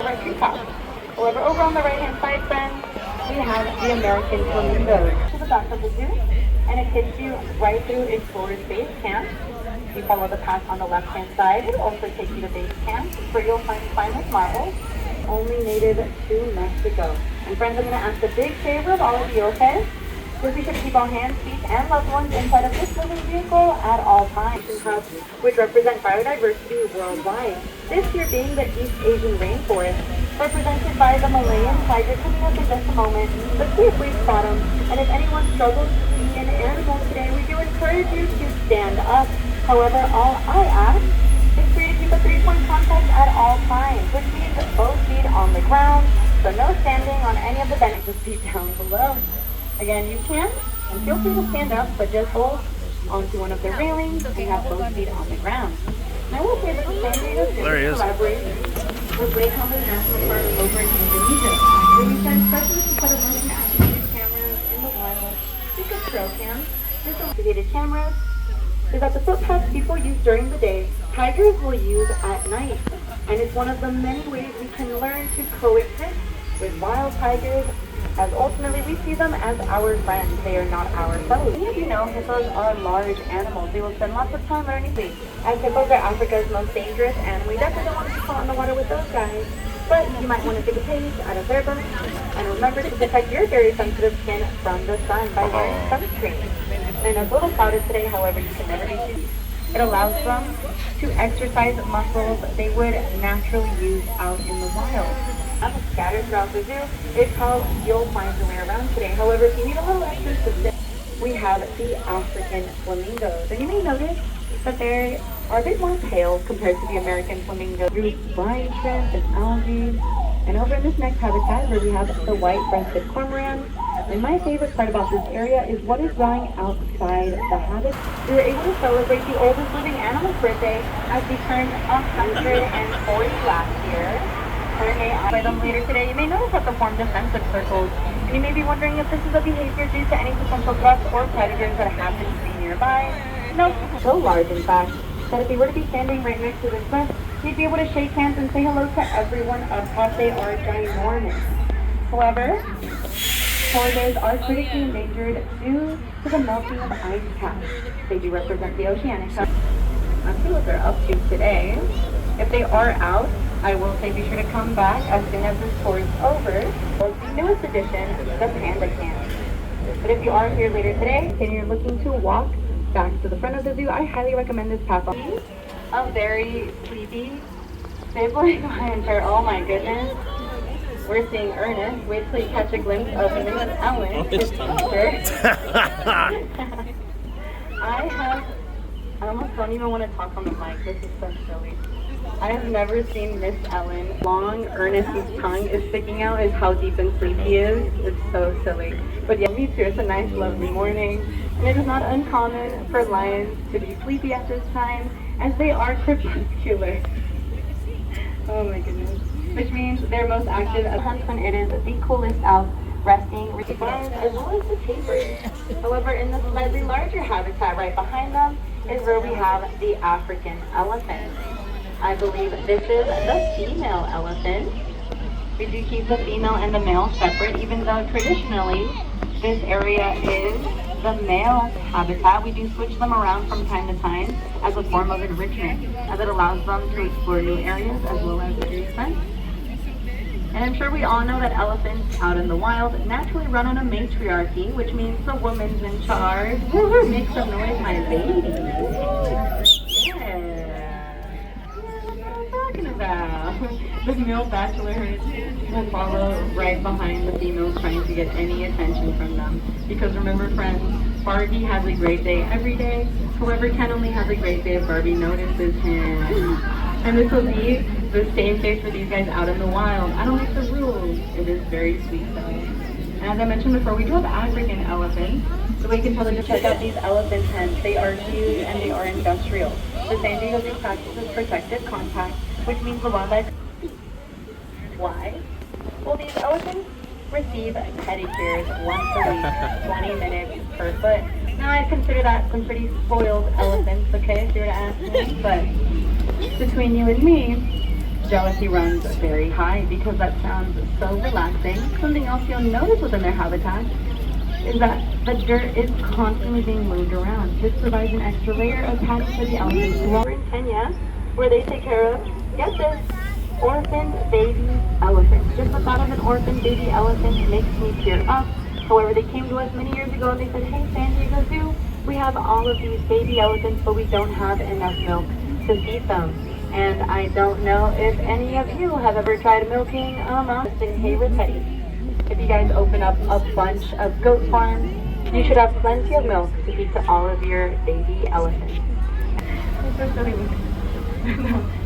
our treetops. However, over on the right-hand side, friends, we have the American flamingo to the back of the zoo, and it takes you right through Explorer's Base Camp. You follow the path on the left-hand side. It will also take you to base camp, where you'll find spineless marbles, only native to Mexico. And friends, I'm going to ask a big favor of all of you, okay? Just be sure to keep all hands, feet, and loved ones inside of this living vehicle at all times, which represent biodiversity worldwide. This here being the East Asian rainforest, represented by the Malayan tiger coming up in just a moment. Let's see if we spot them. And if anyone struggles to see an animal today, we do encourage you to stand up. However, all I ask is for you to keep a 3-point contact at all times, which means both feet on the ground, so no standing on any of the benches, feet down below. Again, you can, and feel free to stand up, but just hold onto one of the railings and have both feet on the ground. And I will say that the San Diego Zoo collaborates with Lake Combos National Park over in Indonesia, where we send specialists to put a bunch of activated cameras in the wild. Think of trail cams. This activated cameras is that the footpaths people use during the day, tigers will use at night. And it's one of the many ways we can learn to coexist with wild tigers, as ultimately we see them as our friends. They are not our foes. Many of you know hippos are large animals. We will spend lots of time learning these, as hippos are Africa's most dangerous, and we definitely don't want to be caught in the water with those guys. But you might want to take a page out of their book, and remember to protect your very sensitive skin from the sun by wearing sunscreen. And as little clouded today, however, you can never be too. It allows them to exercise muscles they would naturally use out in the wild. Scattered throughout the zoo is how you'll find your way around today. However, if you need a little extra assistance, we have the African flamingos. And you may notice that they are a bit more pale compared to the American flamingo through brine shrimp and algae. And over in this next habitat where we have the white-breasted cormorant. And my favorite part about this area is what is growing outside the habitat. We were able to celebrate the oldest living animal's birthday as we turned 140 last year. By them later today, you may notice that they form defensive circles, and you may be wondering if this is a behavior due to any potential threats or predators that happen to be nearby. No, so large in fact, that if you were to be standing right next to this nest, you'd be able to shake hands and say hello to everyone because they are ginormous. However, polar bears are critically endangered due to the melting of ice caps. They do represent the oceanic zone. Let's see what they're up to today. If they are out, I will say be sure to come back as soon as this tour is over. Well, the newest addition, the Panda Camp. But if you are here later today and you're looking to walk back to the front of the zoo, I highly recommend this path. A very sleepy sibling hunter. Oh my goodness. We're seeing Ernest. Wait till you catch a glimpse of Miss Ellen, his teacher. I almost don't even want to talk on the mic. This is so silly. I have never seen Miss Ellen. Long Ernest's tongue is sticking out is how deep in sleep he is. It's so silly. But yeah, me too. It's a nice, lovely morning. And it is not uncommon for lions to be sleepy at this time, as they are crepuscular. Oh my goodness. Which means they're most active at hunts when it is the coolest out, resting, recovering, as well as the tapirs. However, in the slightly larger habitat right behind them is where we have the African elephant. I believe this is the female elephant. We do keep the female and the male separate, even though traditionally this area is the male habitat. We do switch them around from time to time as a form of enrichment, as it allows them to explore new areas as well as reduce scent. And I'm sure we all know that elephants out in the wild naturally run on a matriarchy, which means the woman's in charge. Woo-hoo, make some noise, my baby. The male bachelors will follow right behind the females trying to get any attention from them. Because remember friends, Barbie has a great day every day. However, Ken only has a great day if Barbie notices him. And this will be the same case for these guys out in the wild. I don't like the rules. It is very sweet though. And as I mentioned before, we do have African elephants. So we can tell them to check out these elephant pens. They are huge and they are industrial. The San Diego Zoo practices protective contact, which means the wildlife. Why? Well, these elephants receive pedicures once a week, 20 minutes per foot. Now, I'd consider that some pretty spoiled elephants, okay, if you were to ask me. But between you and me, jealousy runs very high because that sounds so relaxing. Something else you'll notice within their habitat is that the dirt is constantly being moved around. This provides an extra layer of padding for the elephants. We're in Kenya, where they take care of, get this, orphaned baby elephants. Just the thought of an orphaned baby elephant makes me tear up. However, they came to us many years ago and they said, hey, San Diego Zoo, we have all of these baby elephants, but we don't have enough milk to feed them. And I don't know if any of you have ever tried milking a mom. Hey, Teddy. If you guys open up a bunch of goat farms, you should have plenty of milk to feed to all of your baby elephants.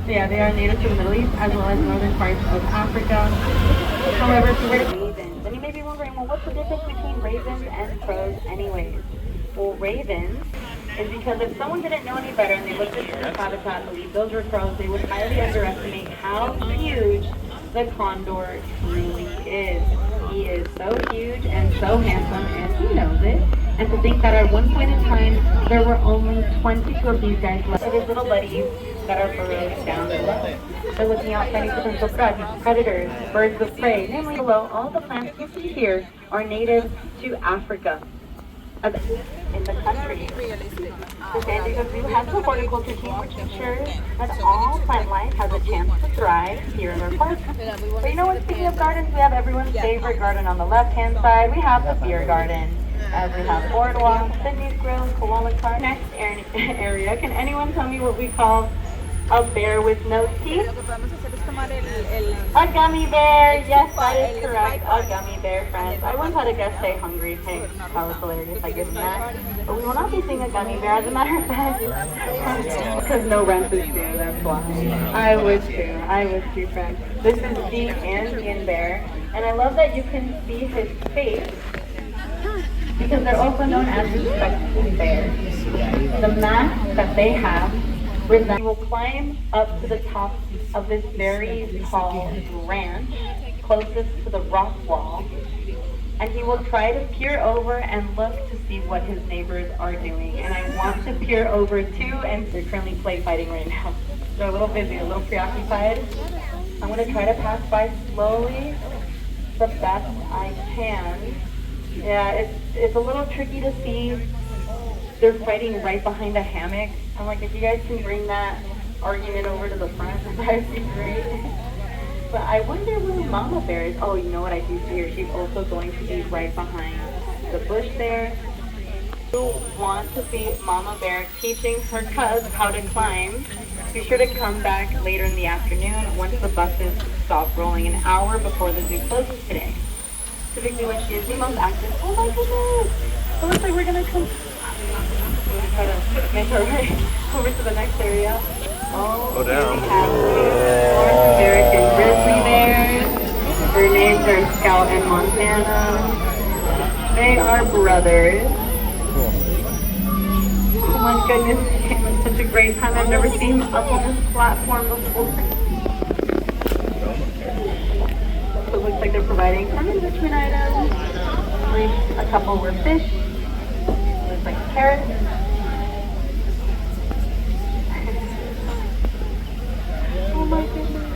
Yeah, they are native to the Middle East as well as northern parts of Africa. However, if you were to ravens, and you may be wondering, well, what's the difference between ravens and crows anyways? Well, ravens is because if someone didn't know any better and they looked at this habitat and believed those were crows, they would highly underestimate how huge the condor truly is. He is so huge and so handsome, and he knows it. And to think that at one point in time, there were only 22 of these guys left. So his little buddies that are burrowed down below. They're looking out for any potential threats, predators, birds of prey. Namely below, all the plants you see here are native to Africa. In the country. The San Diego Zoo has a horticulture team which ensures that all plant life has a chance to thrive here in their park. But you know what, speaking of gardens, we have everyone's favorite garden on the left-hand side. We have the beer garden. As we have Boardwalk, Sydney's Grill, Koala Park. Next area, can anyone tell me what we call a bear with no teeth? A gummy bear, yes, that is correct. A gummy bear, friends. I once had a guest say hungry pig. That was hilarious. I give him that. But we will not be seeing a gummy bear, as a matter of fact. Because no rent is due, that's why. I would too, friends. This is the Andean bear. And I love that you can see his face, because they're also known as respectful bears. The mask that they have, he will climb up to the top of this very tall branch closest to the rock wall, and he will try to peer over and look to see what his neighbors are doing. And I want to peer over too, and they're currently play fighting right now. They're a little busy, a little preoccupied. I'm going to try to pass by slowly the best I can. Yeah, it's a little tricky to see. They're fighting right behind a hammock. I'm like, if you guys can bring that argument over to the front, that would be great. But I wonder where Mama Bear is. Oh, you know what I do see her? She's also going to be right behind the bush there. You want to see Mama Bear teaching her cubs how to climb. Be sure to come back later in the afternoon once the buses stop rolling, an hour before the zoo closes today. Typically when she is the most active. Oh my goodness! It looks like we're gonna come. We're gonna try to make our way over to the next area. Oh, down. We have North American grizzly bears. Their names are Scout and Montana. They are brothers. Oh my goodness, it was such a great time. I've never seen them up on this platform before. So it looks like they're providing some enrichment items. I believe a couple were fish. Looks like carrots. Oh my goodness.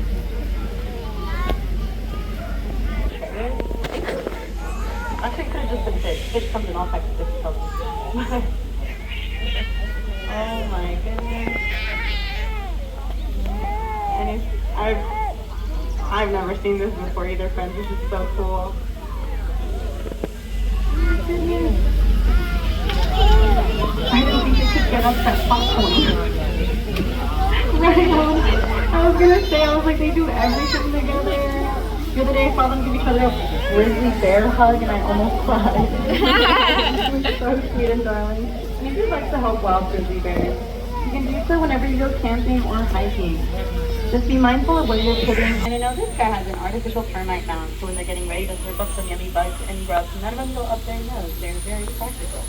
I think it could have just been fish. Fish comes in all types of different colors. Oh my goodness. And I've never seen this before either, friends. This is so cool. Oh my goodness. I didn't think you could get up that popcorn. Right on. I was gonna say, I was like, they do everything together. The other day I saw them give each other a grizzly bear hug and I almost cried. It was so sweet and darling. And if you'd like to help wild grizzly bears, you can do so whenever you go camping or hiking. Just be mindful of where you're putting. And I know this guy has an artificial termite mound, so when they're getting ready to serve up some yummy bugs and grubs, none of them go up their nose. They're very practical.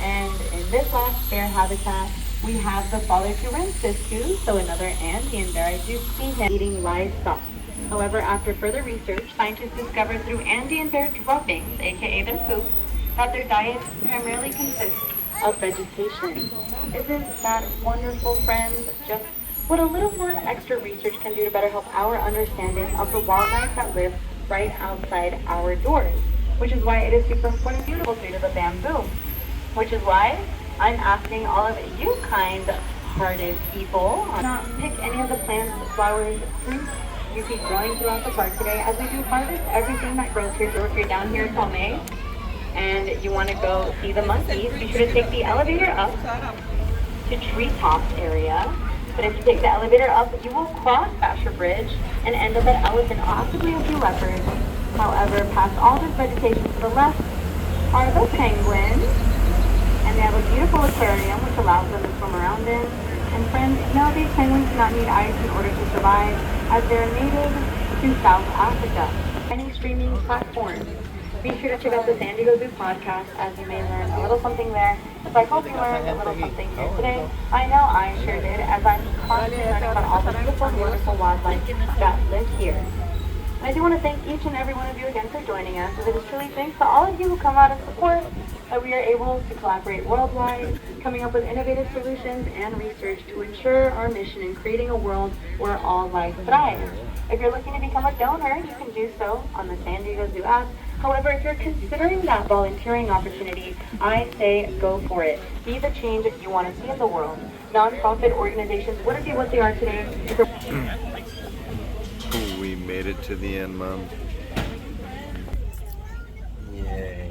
And in this last bear habitat, we have the father to Francisco, so another Andean bear. I do see him eating livestock. However, after further research, scientists discovered through Andean bear droppings, aka their poop, that their diet primarily consists of vegetation. Isn't that wonderful, friends? Just what a little more extra research can do to better help our understanding of the wildlife that live right outside our doors. Which is why it is super important and beautiful state of the bamboo. Which is why I'm asking all of you kind-hearted people not pick any of the plants, flowers, fruits you see growing throughout the park today, as we do harvest everything that grows here. So if you're down here until May and you want to go see the monkeys, be sure to take the elevator up to Treetops area. But if you take the elevator up, you will cross Basher Bridge and end up at Elephant, possibly a few leopards. However, past all this vegetation to the left are the penguins, and they have a beautiful aquarium which allows them to swim around in. And friends, no, these penguins do not need ice in order to survive, as they're native to South Africa. Any streaming platforms. Be sure to check out the San Diego Zoo podcast, as you may learn a little something there. So I hope you learned a little something here today. I know I sure did, as I'm constantly learning about all the beautiful, wonderful wildlife that live here. And I do want to thank each and every one of you again for joining us, as it is truly thanks to all of you who come out and support that we are able to collaborate worldwide, coming up with innovative solutions and research to ensure our mission in creating a world where all life thrives. If you're looking to become a donor, you can do so on the San Diego Zoo app. However, if you're considering that volunteering opportunity, I say go for it. Be the change you want to see in the world. Nonprofit organizations wouldn't be what they are today. We made it to the end, Mom. Yay.